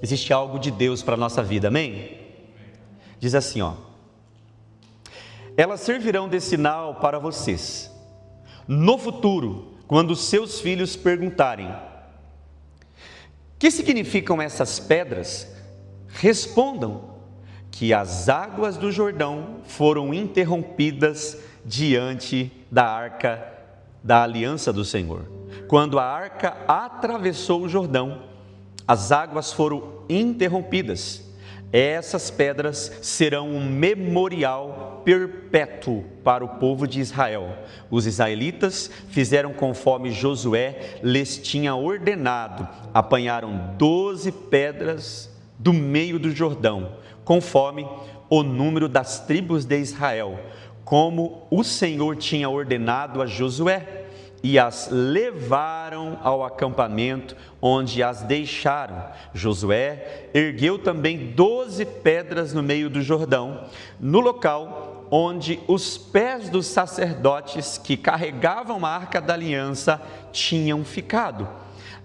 existe algo de Deus para a nossa vida, amém? Diz assim, elas servirão de sinal para vocês. No futuro, quando seus filhos perguntarem: que significam essas pedras? Respondam que as águas do Jordão foram interrompidas diante da arca da aliança do Senhor. Quando a arca atravessou o Jordão, as águas foram interrompidas. Essas pedras serão um memorial perpétuo para o povo de Israel. Os israelitas fizeram conforme Josué lhes tinha ordenado. Apanharam 12 pedras do meio do Jordão, conforme o número das tribos de Israel, como o Senhor tinha ordenado a Josué, e as levaram ao acampamento, onde as deixaram. Josué ergueu também 12 pedras no meio do Jordão, no local onde os pés dos sacerdotes que carregavam a arca da aliança tinham ficado.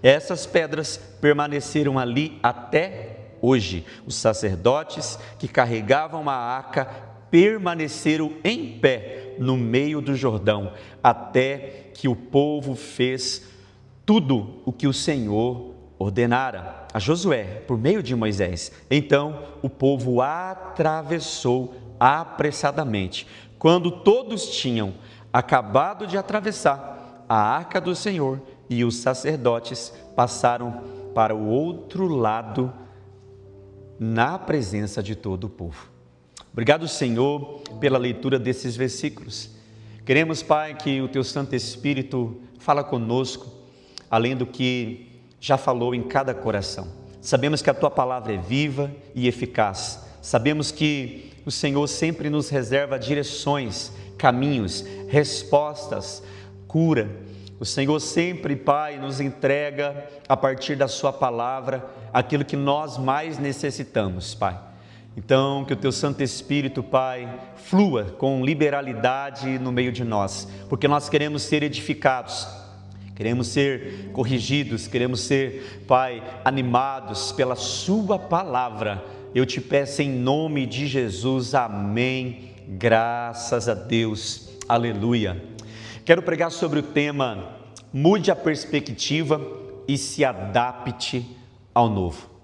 Essas pedras permaneceram ali até hoje. Os sacerdotes que carregavam a arca permaneceram em pé no meio do Jordão, até que o povo fez tudo o que o Senhor ordenara a Josué, por meio de Moisés. Então o povo atravessou apressadamente. Quando todos tinham acabado de atravessar, a arca do Senhor e os sacerdotes passaram para o outro lado, na presença de todo o povo. Obrigado, Senhor, pela leitura desses versículos. Queremos, Pai, que o Teu Santo Espírito fala conosco, além do que já falou em cada coração. Sabemos que a Tua palavra é viva e eficaz. Sabemos que o Senhor sempre nos reserva direções, caminhos, respostas, cura. O Senhor sempre, Pai, nos entrega, a partir da Sua palavra, aquilo que nós mais necessitamos, Pai. Então, que o Teu Santo Espírito, Pai, flua com liberalidade no meio de nós, porque nós queremos ser edificados, queremos ser corrigidos, queremos ser, Pai, animados pela Sua palavra. Eu te peço em nome de Jesus, amém, graças a Deus, aleluia. Quero pregar sobre o tema: mude a perspectiva e se adapte ao novo.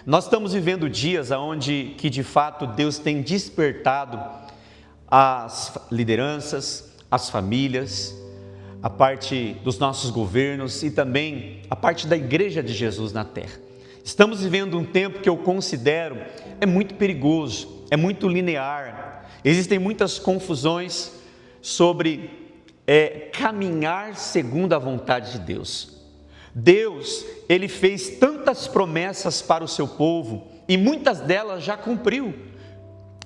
Nós estamos vivendo dias onde que de fato Deus tem despertado as lideranças, as famílias, a parte dos nossos governos e também a parte da igreja de Jesus na terra. Estamos vivendo um tempo que eu considero muito perigoso, é muito linear. Existem muitas confusões sobre caminhar segundo a vontade de Deus. Deus, Ele fez tantas promessas para o seu povo e muitas delas já cumpriu.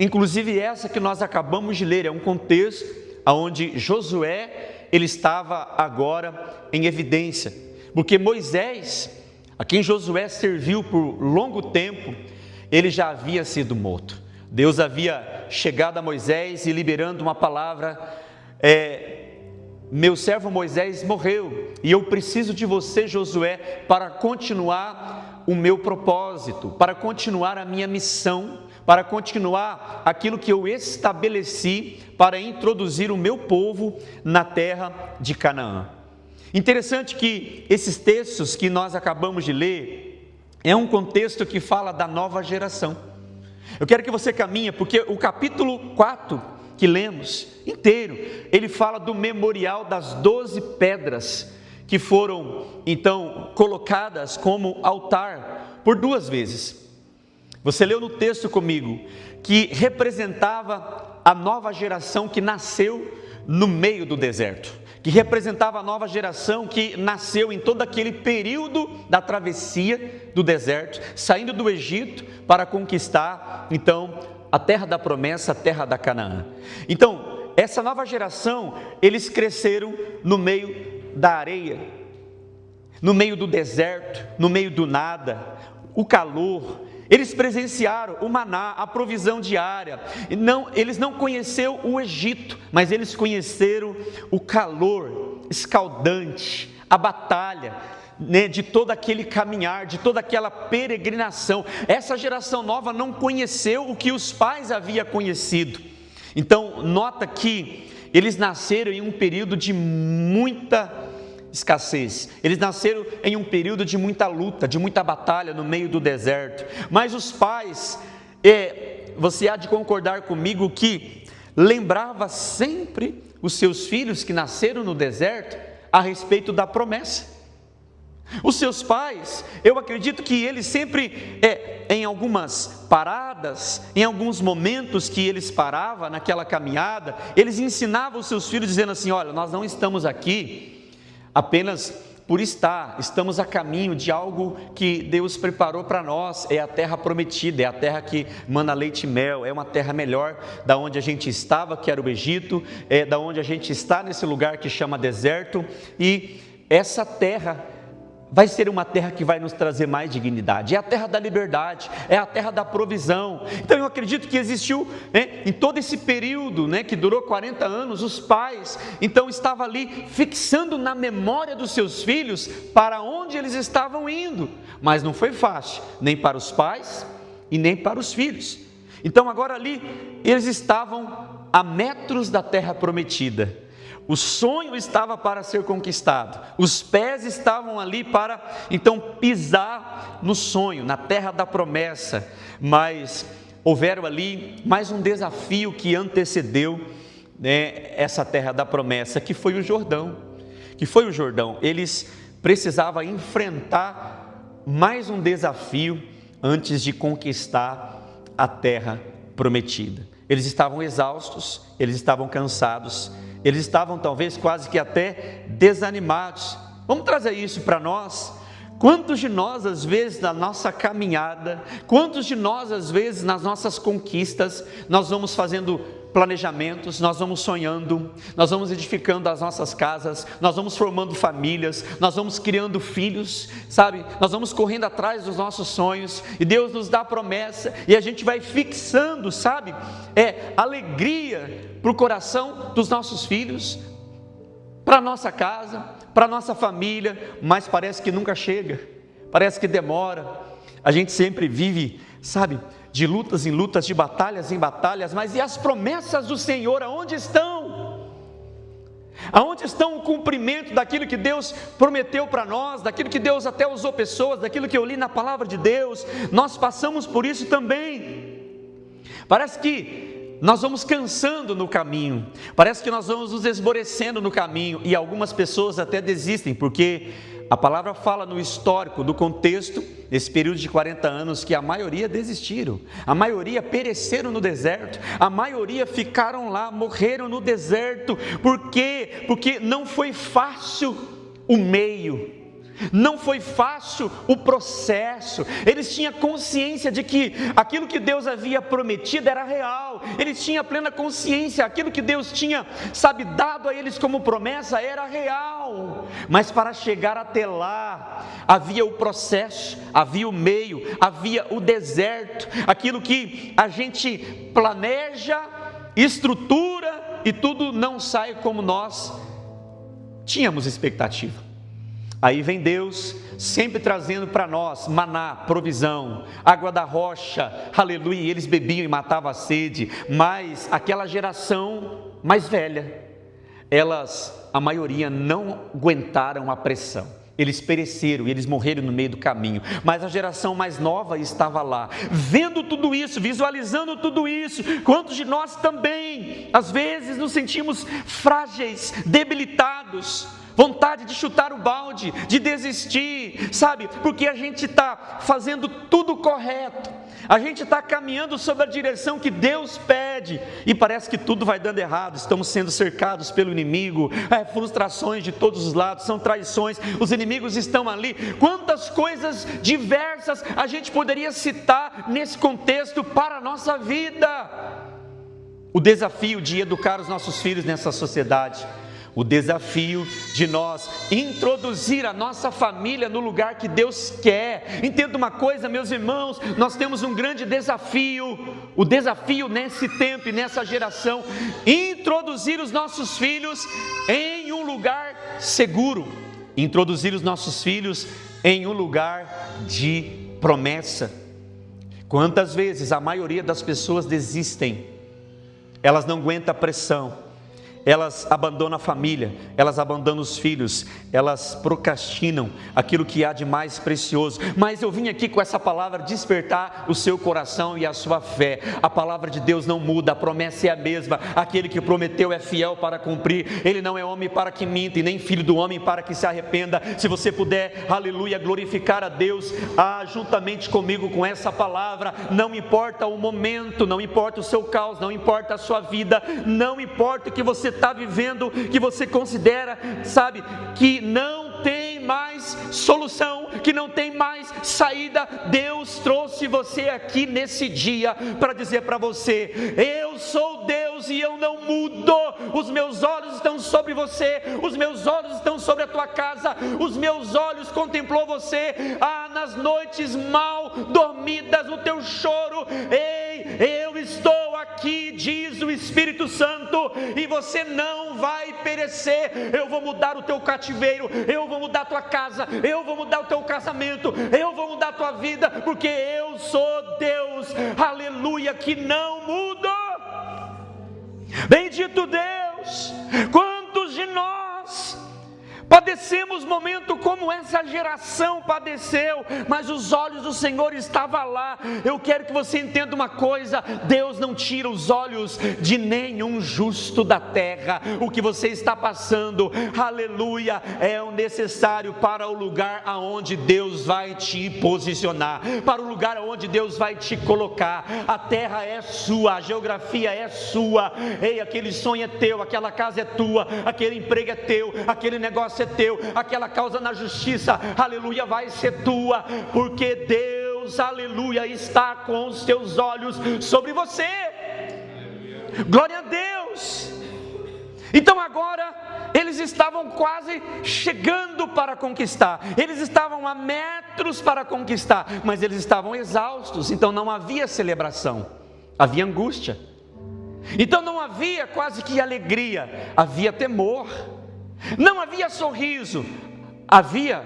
Inclusive essa que nós acabamos de ler, é um contexto onde Josué, ele estava agora em evidência. Porque Moisés, a quem Josué serviu por longo tempo, ele já havia sido morto. Deus havia chegado a Moisés e liberando uma palavra: meu servo Moisés morreu e eu preciso de você, Josué, para continuar o meu propósito, para continuar a minha missão, para continuar aquilo que eu estabeleci para introduzir o meu povo na terra de Canaã. Interessante que esses textos que nós acabamos de ler é um contexto que fala da nova geração. Eu quero que você caminhe, porque o capítulo 4 que lemos inteiro, ele fala do memorial das 12 pedras que foram então colocadas como altar por 2 vezes. Você leu no texto comigo que representava a nova geração que nasceu no meio do deserto, que representava a nova geração que nasceu em todo aquele período da travessia do deserto, saindo do Egito para conquistar então a terra da promessa, a terra da Canaã. Então, essa nova geração, eles cresceram no meio da areia, no meio do deserto, no meio do nada, o calor. Eles presenciaram o maná, a provisão diária. Eles não conheceram o Egito, mas eles conheceram o calor escaldante, a batalha né, de todo aquele caminhar, de toda aquela peregrinação. Essa geração nova não conheceu o que os pais haviam conhecido. Então, nota que eles nasceram em um período de muita escassez, eles nasceram em um período de muita luta, de muita batalha no meio do deserto. Mas os pais, você há de concordar comigo que lembrava sempre os seus filhos que nasceram no deserto a respeito da promessa. Os seus pais, eu acredito que eles sempre, em algumas paradas, em alguns momentos que eles paravam naquela caminhada, eles ensinavam os seus filhos dizendo assim: olha, nós não estamos aqui apenas por estar, estamos a caminho de algo que Deus preparou para nós, é a terra prometida, é a terra que mana leite e mel, é uma terra melhor da onde a gente estava, que era o Egito, é da onde a gente está nesse lugar que chama deserto, e essa terra vai ser uma terra que vai nos trazer mais dignidade, é a terra da liberdade, é a terra da provisão. Então eu acredito que existiu, em todo esse período, que durou 40 anos, os pais, então estavam ali fixando na memória dos seus filhos para onde eles estavam indo, mas não foi fácil, nem para os pais e nem para os filhos. Então agora ali, eles estavam a metros da terra prometida. O sonho estava para ser conquistado, os pés estavam ali para então pisar no sonho, na terra da promessa, mas houveram ali mais um desafio que antecedeu, essa terra da promessa, que foi o Jordão. Eles precisavam enfrentar mais um desafio antes de conquistar a terra prometida. Eles estavam exaustos, eles estavam cansados, eles estavam talvez quase que até desanimados. Vamos trazer isso para nós. Quantos de nós às vezes na nossa caminhada, quantos de nós às vezes nas nossas conquistas, nós vamos fazendo planejamentos, nós vamos sonhando, nós vamos edificando as nossas casas, nós vamos formando famílias, nós vamos criando filhos, sabe? Nós vamos correndo atrás dos nossos sonhos, e Deus nos dá promessa, e a gente vai fixando, sabe? Alegria para o coração dos nossos filhos, para a nossa casa, para a nossa família, mas parece que nunca chega, parece que demora. A gente sempre vive, sabe, de lutas em lutas, de batalhas em batalhas, mas e as promessas do Senhor, aonde estão? Aonde estão o cumprimento daquilo que Deus prometeu para nós, daquilo que Deus até usou pessoas, daquilo que eu li na palavra de Deus? Nós passamos por isso também. Parece que nós vamos cansando no caminho, parece que nós vamos nos esmorecendo no caminho, e algumas pessoas até desistem, porque a palavra fala no histórico, do contexto, nesse período de 40 anos, que a maioria desistiram, a maioria pereceram no deserto, a maioria ficaram lá, morreram no deserto. Por quê? Porque não foi fácil o meio, não foi fácil o processo. Eles tinham consciência de que aquilo que Deus havia prometido era real, eles tinham plena consciência, aquilo que Deus tinha, sabe, dado a eles como promessa era real, mas para chegar até lá, havia o processo, havia o meio, havia o deserto, aquilo que a gente planeja, estrutura e tudo não sai como nós tínhamos expectativa. Aí vem Deus, sempre trazendo para nós maná, provisão, água da rocha, aleluia, e eles bebiam e matavam a sede. Mas aquela geração mais velha, a maioria não aguentaram a pressão, eles pereceram e eles morreram no meio do caminho. Mas a geração mais nova estava lá, vendo tudo isso, visualizando tudo isso. Quantos de nós também, às vezes, nos sentimos frágeis, debilitados, vontade de chutar o balde, de desistir, sabe? Porque a gente está fazendo tudo correto, a gente está caminhando sob a direção que Deus pede, e parece que tudo vai dando errado, estamos sendo cercados pelo inimigo, frustrações de todos os lados, são traições, os inimigos estão ali. Quantas coisas diversas a gente poderia citar nesse contexto para a nossa vida? O desafio de educar os nossos filhos nessa sociedade, o desafio de nós introduzir a nossa família no lugar que Deus quer. Entenda uma coisa, meus irmãos, nós temos um grande desafio, o desafio nesse tempo e nessa geração, introduzir os nossos filhos em um lugar seguro, introduzir os nossos filhos em um lugar de promessa. Quantas vezes a maioria das pessoas desistem, elas não aguentam a pressão, elas abandonam a família, elas abandonam os filhos, elas procrastinam aquilo que há de mais precioso. Mas eu vim aqui com essa palavra despertar o seu coração e a sua fé. A palavra de Deus não muda, a promessa é a mesma. Aquele que prometeu é fiel para cumprir. Ele não é homem para que minta e nem filho do homem para que se arrependa. Se você puder, aleluia, glorificar a Deus juntamente comigo com essa palavra. Não importa o momento, não importa o seu caos, não importa a sua vida, não importa o que você está vivendo, que você considera, sabe, que não tem mais solução, que não tem mais saída. Deus trouxe você aqui nesse dia para dizer para você: eu sou Deus e eu não mudo. Os meus olhos estão sobre você, os meus olhos estão sobre a tua casa, os meus olhos contemplou você nas noites mal dormidas, no teu choro. Ei, eu estou aqui, diz o Espírito Santo, e você não vai perecer. Eu vou mudar o teu cativeiro, eu vou mudar a tua casa, eu vou mudar o teu casamento, eu vou mudar a tua vida, porque eu sou Deus, aleluia, que não mudo. Bendito Deus. Quantos de nós padecemos momento como essa geração padeceu, mas os olhos do Senhor estavam lá. Eu quero que você entenda uma coisa: Deus não tira os olhos de nenhum justo da terra. O que você está passando, aleluia, é o necessário para o lugar aonde Deus vai te posicionar, para o lugar aonde Deus vai te colocar. A terra é sua, a geografia é sua. Ei, aquele sonho é teu, aquela casa é tua, aquele emprego é teu, aquele negócio é teu, aquela causa na justiça, aleluia, vai ser tua, porque Deus, aleluia, está com os teus olhos sobre você. Glória a Deus. Então agora eles estavam quase chegando para conquistar, eles estavam a metros para conquistar, mas eles estavam exaustos. Então não havia celebração, havia angústia. Então não havia quase que alegria, havia temor. Não havia sorriso, havia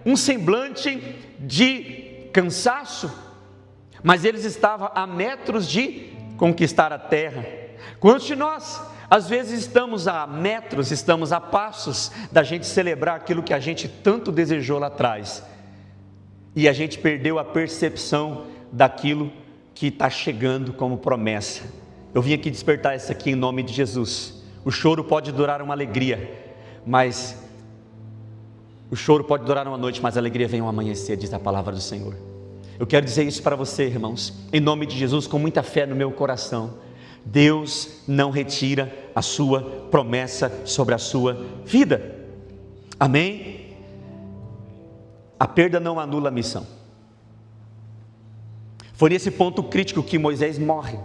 um semblante de cansaço, mas eles estavam a metros de conquistar a terra. Quantos de nós, às vezes, estamos a metros, estamos a passos da gente celebrar aquilo que a gente tanto desejou lá atrás, e a gente perdeu a percepção daquilo que está chegando como promessa. Eu vim aqui despertar isso aqui em nome de Jesus. O choro pode durar uma alegria, mas o choro pode durar uma noite, mas a alegria vem ao amanhecer, diz a palavra do Senhor. Eu quero dizer isso para você, irmãos, em nome de Jesus, com muita fé no meu coração. Deus não retira a sua promessa sobre a sua vida. Amém? A perda não anula a missão. Foi nesse ponto crítico que Moisés morre.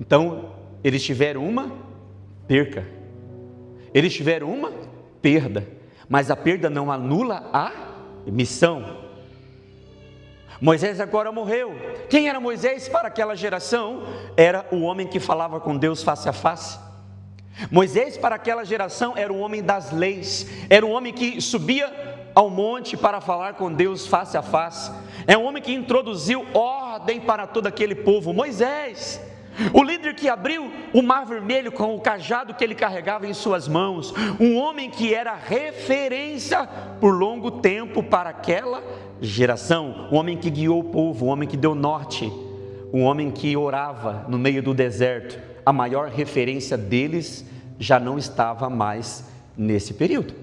Então, eles tiveram uma perca, eles tiveram uma perda, mas a perda não anula a missão. Moisés agora morreu. Quem era Moisés para aquela geração? Era o homem que falava com Deus face a face. Moisés para aquela geração era o homem das leis, era um homem que subia ao monte para falar com Deus face a face, é um homem que introduziu ordem para todo aquele povo. Moisés, o líder que abriu o mar vermelho com o cajado que ele carregava em suas mãos, um homem que era referência por longo tempo para aquela geração, um homem que guiou o povo, um homem que deu norte, um homem que orava no meio do deserto. A maior referência deles já não estava mais nesse período.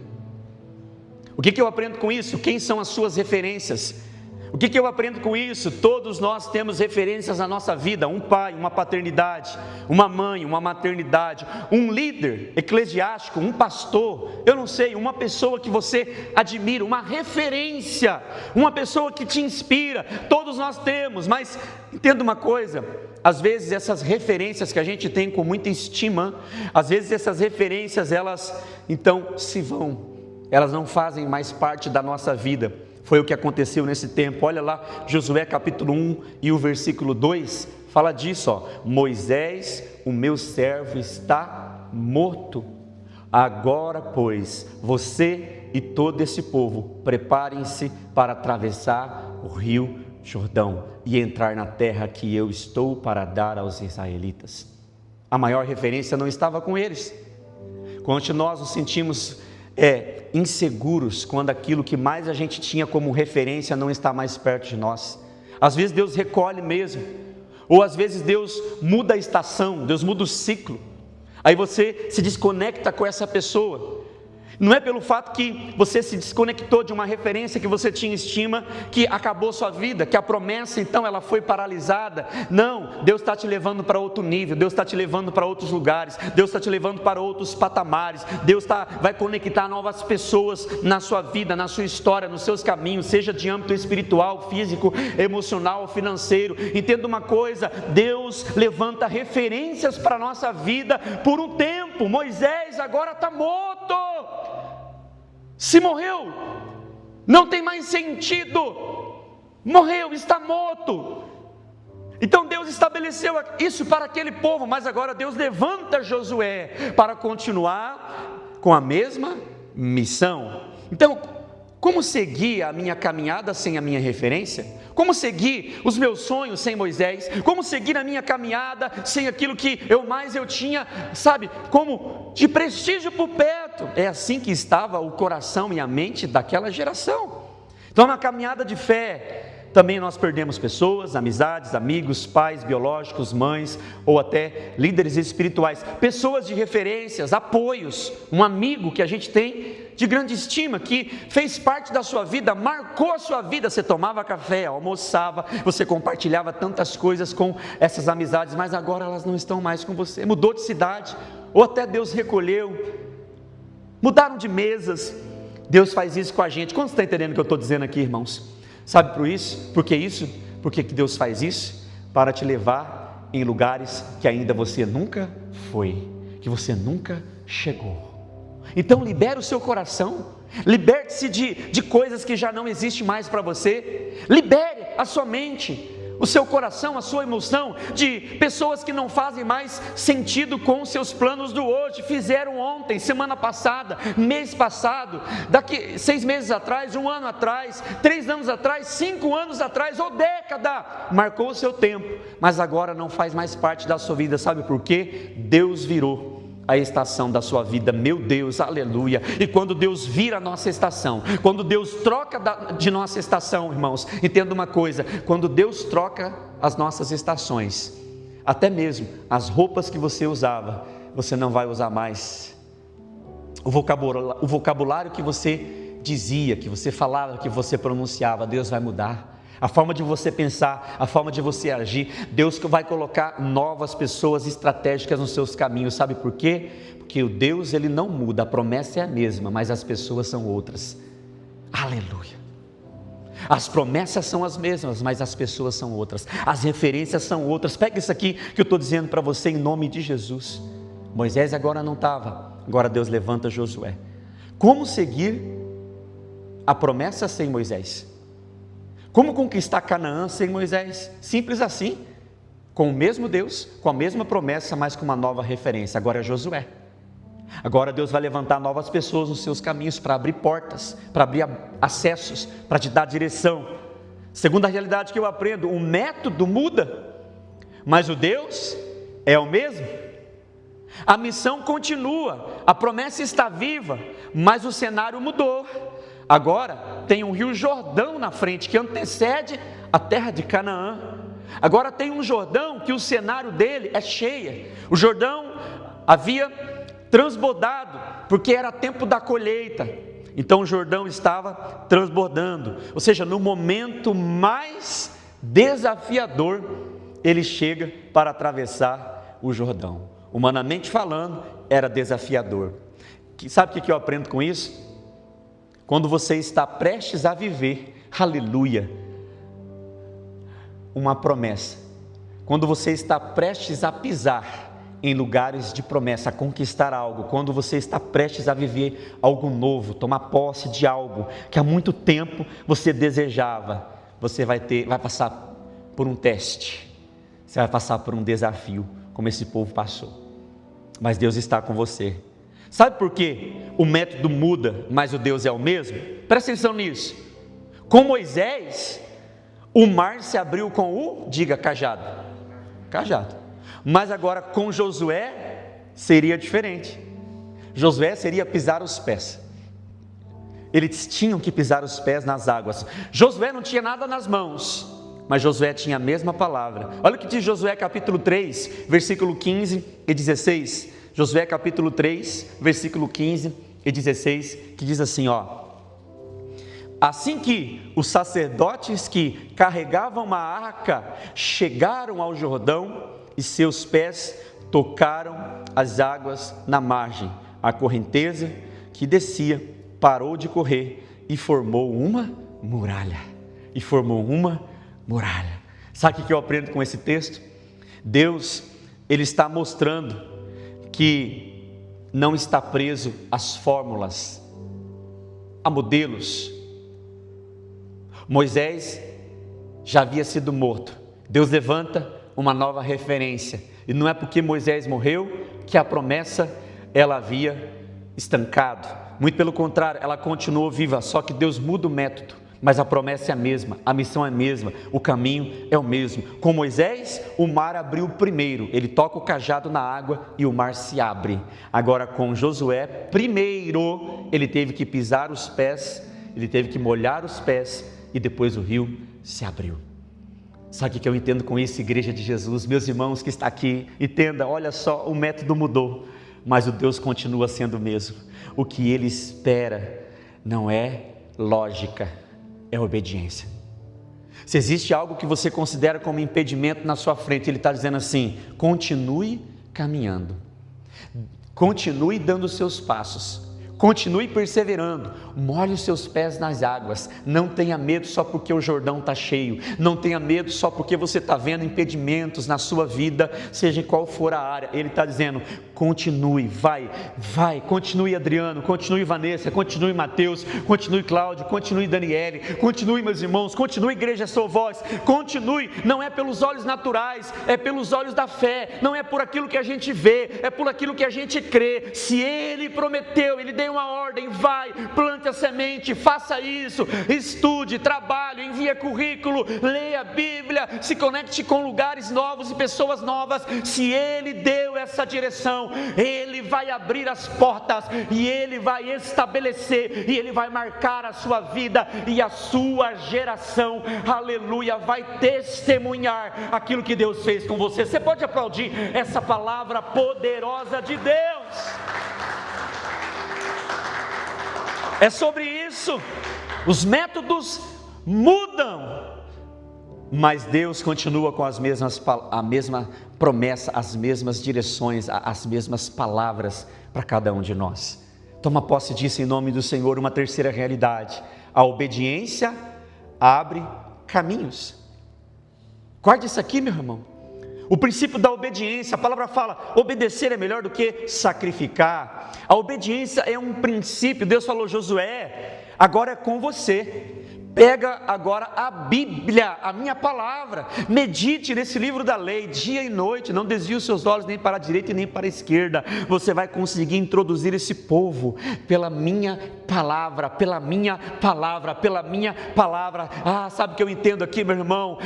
O que eu aprendo com isso? Quem são as suas referências? O que eu aprendo com isso? Todos nós temos referências na nossa vida, um pai, uma paternidade, uma mãe, uma maternidade, um líder eclesiástico, um pastor, eu não sei, uma pessoa que você admira, uma referência, uma pessoa que te inspira. Todos nós temos, mas entenda uma coisa, às vezes essas referências que a gente tem com muita estima, às vezes essas referências elas então se vão, elas não fazem mais parte da nossa vida. Foi o que aconteceu nesse tempo. Olha lá, Josué capítulo 1 e o versículo 2, fala disso, ó. Moisés, o meu servo, está morto. Agora, pois, você e todo esse povo, preparem-se para atravessar o rio Jordão e entrar na terra que eu estou para dar aos israelitas. A maior referência não estava com eles. Quando nós nos sentimos inseguros, quando aquilo que mais a gente tinha como referência não está mais perto de nós, às vezes Deus recolhe mesmo, ou às vezes Deus muda a estação, Deus muda o ciclo, aí você se desconecta com essa pessoa. Não é pelo fato que você se desconectou de uma referência que você tinha estima, que acabou sua vida, que a promessa então ela foi paralisada. Não, Deus está te levando para outro nível, Deus está te levando para outros lugares, Deus está te levando para outros patamares, Deus vai conectar novas pessoas na sua vida, na sua história, nos seus caminhos, seja de âmbito espiritual, físico, emocional, financeiro. Entenda uma coisa, Deus levanta referências para a nossa vida por um tempo. Moisés agora está morto. Se morreu, não tem mais sentido, morreu, está morto. Então Deus estabeleceu isso para aquele povo, mas agora Deus levanta Josué para continuar com a mesma missão. Então, como seguir a minha caminhada sem a minha referência? Como seguir os meus sonhos sem Moisés? Como seguir a minha caminhada sem aquilo que eu tinha, sabe, como de prestígio por perto? É assim que estava o coração e a mente daquela geração. Então, na caminhada de fé, também nós perdemos pessoas, amizades, amigos, pais biológicos, mães ou até líderes espirituais, pessoas de referências, apoios, um amigo que a gente tem de grande estima, que fez parte da sua vida, marcou a sua vida. Você tomava café, almoçava, você compartilhava tantas coisas com essas amizades, mas agora elas não estão mais com você, mudou de cidade, ou até Deus recolheu, mudaram de mesas. Deus faz isso com a gente. Quantos estão entendendo o que eu estou dizendo aqui, irmãos? Sabe por isso? Por que isso? Por que Deus faz isso? Para te levar em lugares que ainda você nunca foi, que você nunca chegou. Então libere o seu coração, liberte-se de coisas que já não existem mais para você, libere a sua mente, o seu coração, a sua emoção, de pessoas que não fazem mais sentido com os seus planos do hoje, fizeram ontem, semana passada, mês passado, daqui 6 meses atrás, 1 ano atrás, 3 anos atrás, 5 anos atrás, ou década, marcou o seu tempo, mas agora não faz mais parte da sua vida. Sabe por quê? Deus virou a estação da sua vida, meu Deus, aleluia. E quando Deus vira a nossa estação, quando Deus troca de nossa estação, irmãos, entenda uma coisa, quando Deus troca as nossas estações, até mesmo as roupas que você usava, você não vai usar mais. O vocabulário que você dizia, que você falava, que você pronunciava, Deus vai mudar. A forma de você pensar, a forma de você agir, Deus vai colocar novas pessoas estratégicas nos seus caminhos. Sabe por quê? Porque o Deus, Ele não muda, a promessa é a mesma, mas as pessoas são outras. Aleluia. As promessas são as mesmas, mas as pessoas são outras, as referências são outras. Pega isso aqui que eu estou dizendo para você em nome de Jesus. Moisés agora não estava, agora Deus levanta Josué. Como seguir a promessa sem Moisés? Como conquistar Canaã sem Moisés? Simples assim, com o mesmo Deus, com a mesma promessa, mas com uma nova referência. Agora é Josué. Agora Deus vai levantar novas pessoas nos seus caminhos para abrir portas, para abrir acessos, para te dar direção. Segunda realidade que eu aprendo, o método muda, mas o Deus é o mesmo. A missão continua, a promessa está viva, mas o cenário mudou. Agora tem um rio Jordão na frente que antecede a terra de Canaã. Agora tem um Jordão que o cenário dele é cheia. O Jordão havia transbordado porque era tempo da colheita. Então o Jordão estava transbordando. Ou seja, no momento mais desafiador, ele chega para atravessar o Jordão. Humanamente falando, era desafiador. Sabe o que eu aprendo com isso? Quando você está prestes a viver, aleluia, uma promessa, quando você está prestes a pisar em lugares de promessa, a conquistar algo, quando você está prestes a viver algo novo, tomar posse de algo que há muito tempo você desejava, você vai passar por um teste, você vai passar por um desafio, como esse povo passou, mas Deus está com você. Sabe por quê? O método muda, mas o Deus é o mesmo? Presta atenção nisso. Com Moisés, o mar se abriu com o, diga, cajado. Cajado. Mas agora com Josué seria diferente. Josué seria pisar os pés. Eles tinham que pisar os pés nas águas. Josué não tinha nada nas mãos, mas Josué tinha a mesma palavra. Olha o que diz Josué capítulo 3, versículo 15 e 16. Josué capítulo 3, versículo 15 e 16, que diz assim, ó: assim que os sacerdotes que carregavam a arca chegaram ao Jordão e seus pés tocaram as águas na margem, a correnteza que descia parou de correr e formou uma muralha. Sabe o que eu aprendo com esse texto? Deus, Ele está mostrando que não está preso às fórmulas, a modelos. Moisés já havia sido morto. Deus levanta uma nova referência. E não é porque Moisés morreu que a promessa ela havia estancado. Muito pelo contrário, ela continuou viva, só que Deus muda o método. Mas a promessa é a mesma, a missão é a mesma, o caminho é o mesmo. Com Moisés, o mar abriu primeiro, ele toca o cajado na água e o mar se abre. Agora com Josué, primeiro ele teve que pisar os pés, ele teve que molhar os pés e depois o rio se abriu. Sabe o que eu entendo com isso, Igreja de Jesus? Meus irmãos que estão aqui, entenda, olha só, o método mudou, mas o Deus continua sendo o mesmo. O que Ele espera não é lógica, é obediência. Se existe algo que você considera como impedimento na sua frente, Ele está dizendo assim: continue caminhando, continue dando os seus passos, continue perseverando, molhe os seus pés nas águas, não tenha medo só porque o Jordão está cheio, não tenha medo só porque você está vendo impedimentos na sua vida, seja em qual for a área. Ele está dizendo: continue, vai, continue Adriano, continue Vanessa, continue Mateus, continue Cláudio, continue Daniele, continue meus irmãos, continue Igreja Sou Voz, continue, não é pelos olhos naturais, é pelos olhos da fé, não é por aquilo que a gente vê, é por aquilo que a gente crê. Se Ele prometeu, Ele deu uma ordem: vai, plante a semente, faça isso, estude, trabalhe, envie currículo, leia a Bíblia, se conecte com lugares novos e pessoas novas. Se Ele deu essa direção, Ele vai abrir as portas e Ele vai estabelecer e Ele vai marcar a sua vida e a sua geração, aleluia, vai testemunhar aquilo que Deus fez com você. Você pode aplaudir essa palavra poderosa de Deus? É sobre isso. Os métodos mudam, mas Deus continua com a mesma promessa, as mesmas direções, as mesmas palavras para cada um de nós. Toma posse disso em nome do Senhor. Uma terceira realidade: a obediência abre caminhos. Guarde isso aqui, meu irmão. O princípio da obediência, a palavra fala: obedecer é melhor do que sacrificar. A obediência é um princípio. Deus falou: Josué, agora é com você. Pega agora a Bíblia, a minha palavra, medite nesse livro da lei, dia e noite, não desvie os seus olhos nem para a direita e nem para a esquerda. Você vai conseguir introduzir esse povo pela minha palavra, pela minha palavra, pela minha palavra. Sabe o que eu entendo aqui, meu irmão?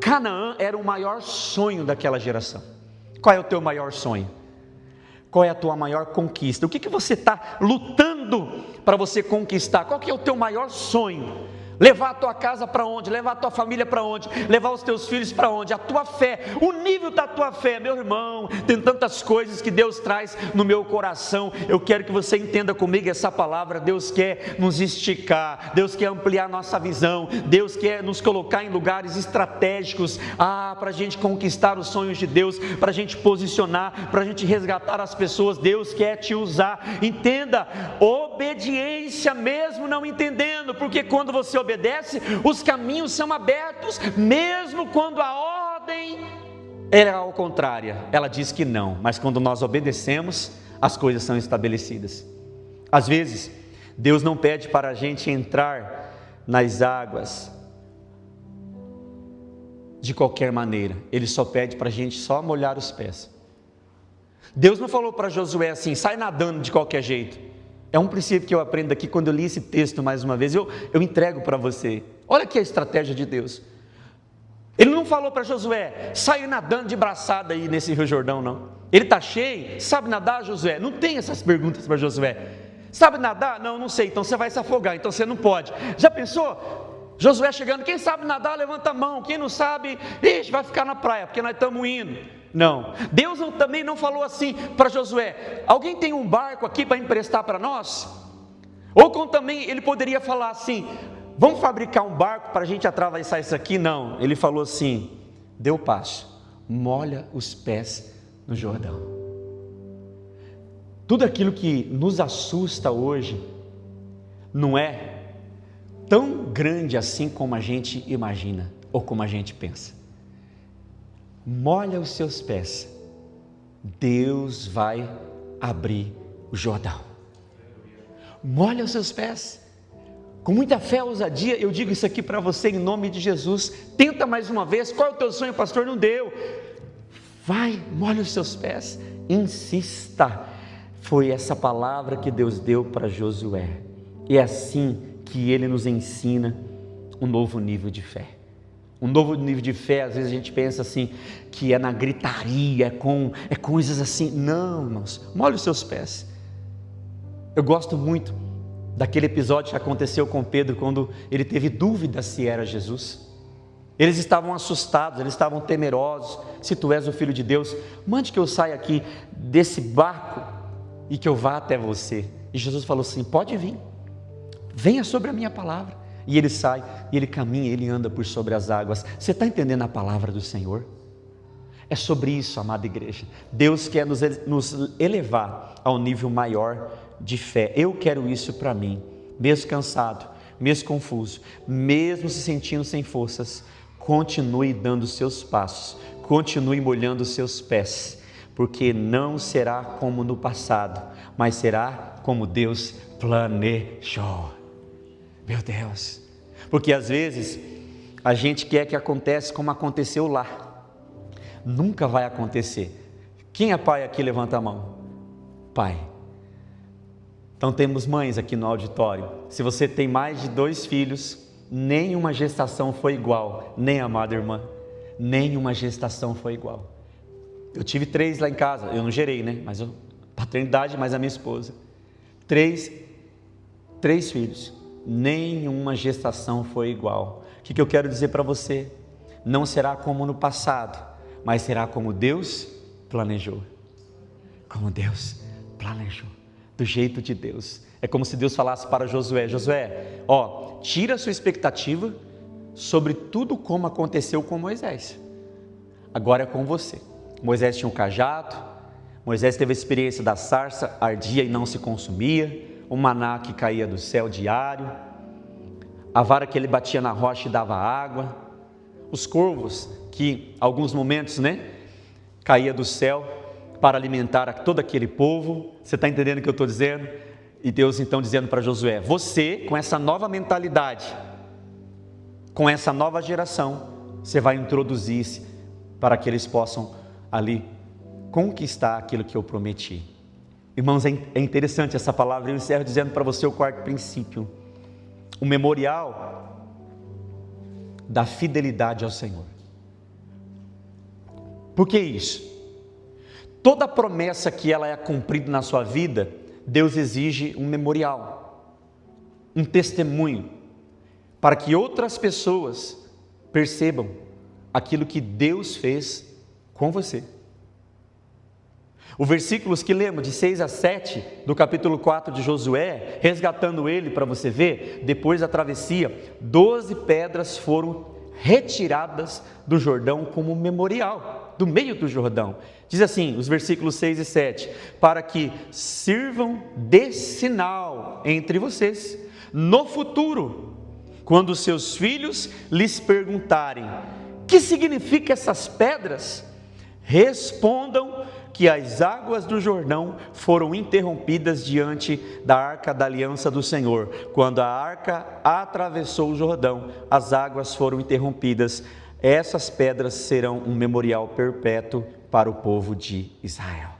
Canaã era o maior sonho daquela geração. Qual é o teu maior sonho? Qual é a tua maior conquista? O que você está lutando para você conquistar? Qual que é o teu maior sonho? Levar a tua casa para onde? Levar a tua família para onde? Levar os teus filhos para onde? A tua fé, o nível da tua fé, meu irmão. Tem tantas coisas que Deus traz no meu coração. Eu quero que você entenda comigo essa palavra. Deus quer nos esticar, Deus quer ampliar nossa visão, Deus quer nos colocar em lugares estratégicos, para a gente conquistar os sonhos de Deus, para a gente posicionar, para a gente resgatar as pessoas. Deus quer te usar. Entenda, obediência mesmo não entendendo, porque quando você obedece, os caminhos são abertos, mesmo quando a ordem é ao contrário, ela diz que não. Mas quando nós obedecemos, as coisas são estabelecidas. Às vezes Deus não pede para a gente entrar nas águas de qualquer maneira, Ele só pede para a gente só molhar os pés. Deus não falou para Josué assim, sai nadando de qualquer jeito. É um princípio que eu aprendo aqui quando eu li esse texto mais uma vez, eu entrego para você. Olha aqui a estratégia de Deus. Ele não falou para Josué, sai nadando de braçada aí nesse Rio Jordão, não. Ele está cheio, sabe nadar, Josué? Não tem essas perguntas para Josué. Sabe nadar? Não, não sei, então você vai se afogar, então você não pode. Já pensou? Josué chegando, quem sabe nadar, levanta a mão, quem não sabe, ixi, vai ficar na praia, porque nós estamos indo. Não, Deus também não falou assim para Josué, alguém tem um barco aqui para emprestar para nós? Ou como também ele poderia falar assim, vamos fabricar um barco para a gente atravessar isso aqui? Não, ele falou assim, dê o passo, molha os pés no Jordão. Tudo aquilo que nos assusta hoje, não é tão grande assim como a gente imagina, ou como a gente pensa. Molha os seus pés, Deus vai abrir o Jordão. Molha os seus pés, com muita fé e ousadia, eu digo isso aqui para você em nome de Jesus, tenta mais uma vez, qual é o teu sonho, pastor? Não deu, vai, molha os seus pés, insista, foi essa palavra que Deus deu para Josué, e é assim que Ele nos ensina um novo nível de fé. Um novo nível de fé, às vezes a gente pensa assim, que é na gritaria, é coisas assim. Não, irmãos, molhe os seus pés. Eu gosto muito daquele episódio que aconteceu com Pedro, quando ele teve dúvida se era Jesus. Eles estavam assustados, eles estavam temerosos. Se tu és o Filho de Deus, mande que eu saia aqui desse barco e que eu vá até você. E Jesus falou assim, pode vir, venha sobre a minha palavra. E ele sai, e ele caminha, ele anda por sobre as águas. Você está entendendo a palavra do Senhor? É sobre isso, amada igreja. Deus quer nos elevar ao nível maior de fé. Eu quero isso para mim, mesmo cansado, mesmo confuso, mesmo se sentindo sem forças, continue dando os seus passos, continue molhando os seus pés, porque não será como no passado, mas será como Deus planejou. Meu Deus, porque às vezes a gente quer que aconteça como aconteceu lá, nunca vai acontecer. Quem é pai aqui, levanta a mão. Pai. Então temos mães aqui no auditório. Se você tem mais de 2 filhos, nenhuma gestação foi igual, nem amada irmã, nenhuma gestação foi igual. Eu tive 3 lá em casa, eu não gerei, né? Mas paternidade, mais a minha esposa. 3 filhos. Nenhuma gestação foi igual. O que eu quero dizer para você? Não será como no passado, mas será como Deus planejou. Como Deus planejou, do jeito de Deus. É como se Deus falasse para Josué, Josué, tira a sua expectativa sobre tudo como aconteceu com Moisés. Agora é com você. Moisés tinha um cajado, Moisés teve a experiência da sarça, ardia e não se consumia, o maná que caía do céu diário, a vara que ele batia na rocha e dava água, os corvos que, alguns momentos, caía do céu para alimentar a todo aquele povo. Você está entendendo o que eu estou dizendo? E Deus então dizendo para Josué, você com essa nova mentalidade, com essa nova geração, você vai introduzir-se para que eles possam ali conquistar aquilo que eu prometi. Irmãos, é interessante essa palavra. Eu encerro dizendo para você o 4º princípio, o memorial da fidelidade ao Senhor. Por que isso? Toda promessa que ela é cumprida na sua vida, Deus exige um memorial, um testemunho, para que outras pessoas percebam aquilo que Deus fez com você. Os versículos que lemos de 6 a 7 do capítulo 4 de Josué, resgatando ele para você ver, depois da travessia, 12 pedras foram retiradas do Jordão como memorial, do meio do Jordão. Diz assim, os versículos 6 e 7, para que sirvam de sinal entre vocês, no futuro, quando os seus filhos lhes perguntarem, que significa essas pedras? Respondam que as águas do Jordão foram interrompidas diante da arca da aliança do Senhor. Quando a arca atravessou o Jordão, as águas foram interrompidas. Essas pedras serão um memorial perpétuo para o povo de Israel.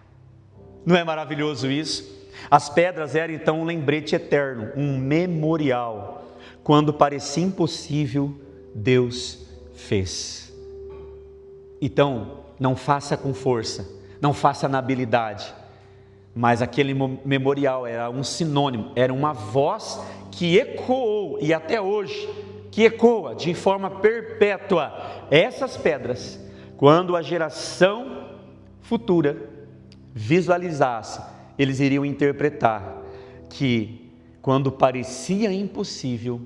Não é maravilhoso isso? As pedras eram então um lembrete eterno, um memorial. Quando parecia impossível, Deus fez. Então, não faça com força, não faça na habilidade, mas aquele memorial era um sinônimo, era uma voz que ecoou, e até hoje, que ecoa de forma perpétua. Essas pedras, quando a geração futura visualizasse, eles iriam interpretar que quando parecia impossível,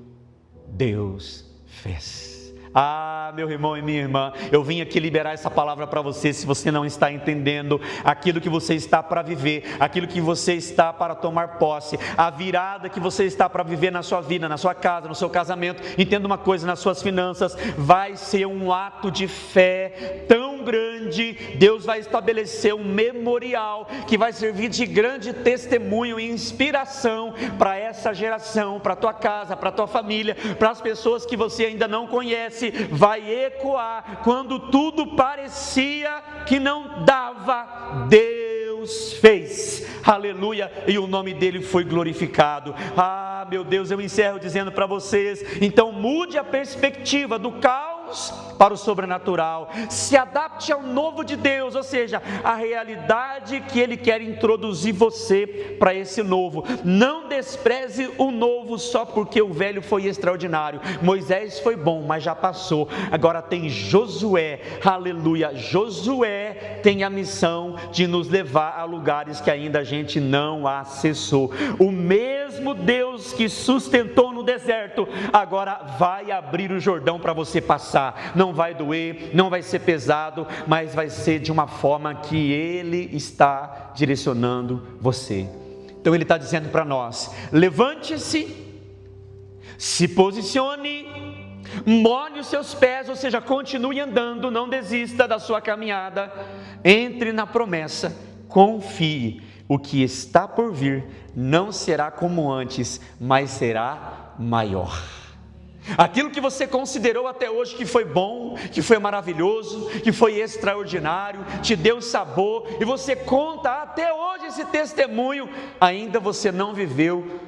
Deus fez. Ah, meu irmão e minha irmã, eu vim aqui liberar essa palavra para você. Se você não está entendendo aquilo que você está para viver, aquilo que você está para tomar posse, a virada que você está para viver na sua vida, na sua casa, no seu casamento, entenda uma coisa, nas suas finanças, vai ser um ato de fé tão grande. Deus vai estabelecer um memorial que vai servir de grande testemunho e inspiração para essa geração, para a tua casa, para a tua família, para as pessoas que você ainda não conhece. Vai ecoar quando tudo parecia que não dava, Deus fez, aleluia, e o nome dele foi glorificado. Ah, meu Deus, eu encerro dizendo para vocês, então mude a perspectiva do caos para o sobrenatural, se adapte ao novo de Deus, ou seja, a realidade que Ele quer introduzir você para esse novo. Não despreze o novo só porque o velho foi extraordinário. Moisés foi bom, mas já passou. Agora tem Josué, aleluia. Josué tem a missão de nos levar a lugares que ainda a gente não acessou. O mesmo Deus que sustentou no deserto, agora vai abrir o Jordão para você passar. Não vai doer, não vai ser pesado, mas vai ser de uma forma que Ele está direcionando você. Então Ele está dizendo para nós: levante-se, se posicione, molhe os seus pés, ou seja, continue andando, não desista da sua caminhada, entre na promessa, confie, o que está por vir não será como antes, mas será maior. Aquilo que você considerou até hoje que foi bom, que foi maravilhoso, que foi extraordinário, te deu sabor, e você conta até hoje esse testemunho, ainda você não viveu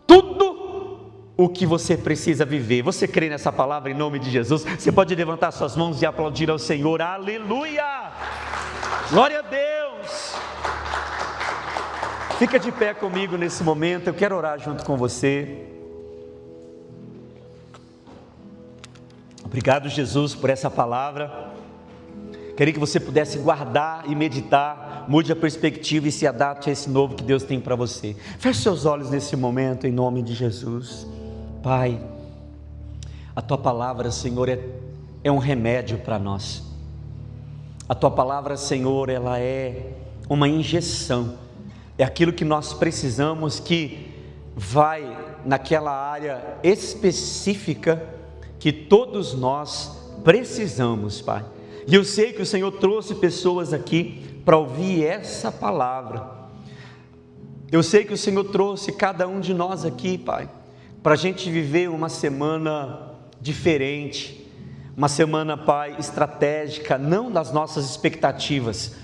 tudo o que você precisa viver. Você crê nessa palavra em nome de Jesus? Você pode levantar suas mãos e aplaudir ao Senhor, aleluia, glória a Deus. Fica de pé comigo nesse momento, eu quero orar junto com você. Obrigado, Jesus, por essa palavra. Queria que você pudesse guardar e meditar, mude a perspectiva e se adapte a esse novo que Deus tem para você. Feche seus olhos nesse momento, em nome de Jesus. Pai, a Tua palavra, Senhor, é um remédio para nós. A Tua palavra, Senhor, ela é uma injeção. É aquilo que nós precisamos, que vai naquela área específica que todos nós precisamos, Pai. E eu sei que o Senhor trouxe pessoas aqui para ouvir essa palavra. Eu sei que o Senhor trouxe cada um de nós aqui, Pai, para a gente viver uma semana diferente, uma semana, Pai, estratégica, não das nossas expectativas,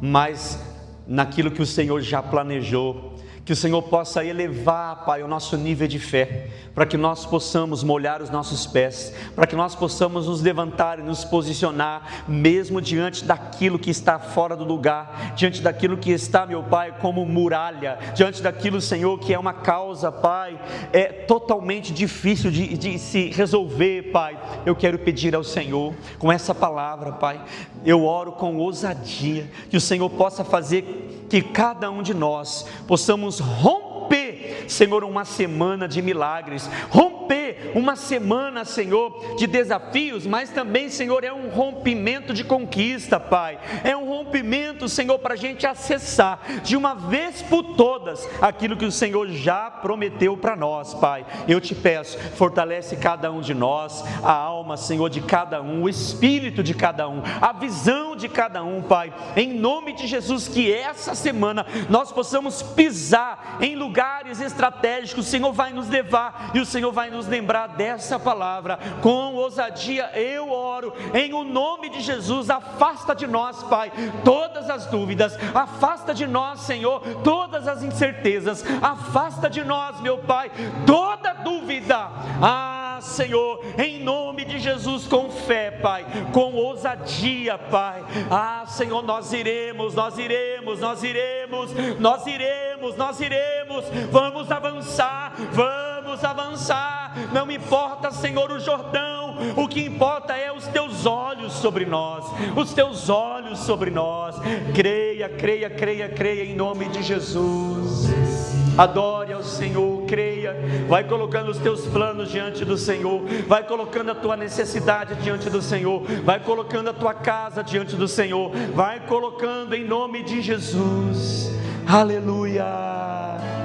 mas naquilo que o Senhor já planejou. Que o Senhor possa elevar, Pai, o nosso nível de fé, para que nós possamos molhar os nossos pés, para que nós possamos nos levantar e nos posicionar, mesmo diante daquilo que está fora do lugar, diante daquilo que está, meu Pai, como muralha, diante daquilo, Senhor, que é uma causa, Pai, é totalmente difícil de se resolver, Pai. Eu quero pedir ao Senhor, com essa palavra, Pai, eu oro com ousadia, que o Senhor possa fazer que cada um de nós possamos romper, Senhor, uma semana de milagres, romper uma semana, Senhor, de desafios, mas também, Senhor, é um rompimento de conquista, Pai, é um rompimento, Senhor, para a gente acessar de uma vez por todas aquilo que o Senhor já prometeu para nós, Pai. Eu te peço, fortalece cada um de nós, a alma, Senhor, de cada um, o espírito de cada um, a visão de cada um, Pai, em nome de Jesus, que essa semana nós possamos pisar em lugares estratégicos. O Senhor vai nos levar e o Senhor vai nos lembrar lembrar dessa palavra, com ousadia eu oro, em o nome de Jesus. Afasta de nós, Pai, todas as dúvidas, afasta de nós, Senhor, todas as incertezas, afasta de nós, meu Pai, toda dúvida. Senhor, em nome de Jesus, com fé, Pai, com ousadia, Pai. Senhor, nós iremos, vamos avançar, não importa, Senhor, o Jordão, o que importa é os teus olhos sobre nós, creia em nome de Jesus. Adore ao Senhor, creia, vai colocando os teus planos diante do Senhor, vai colocando a tua necessidade diante do Senhor, vai colocando a tua casa diante do Senhor, vai colocando em nome de Jesus. Aleluia.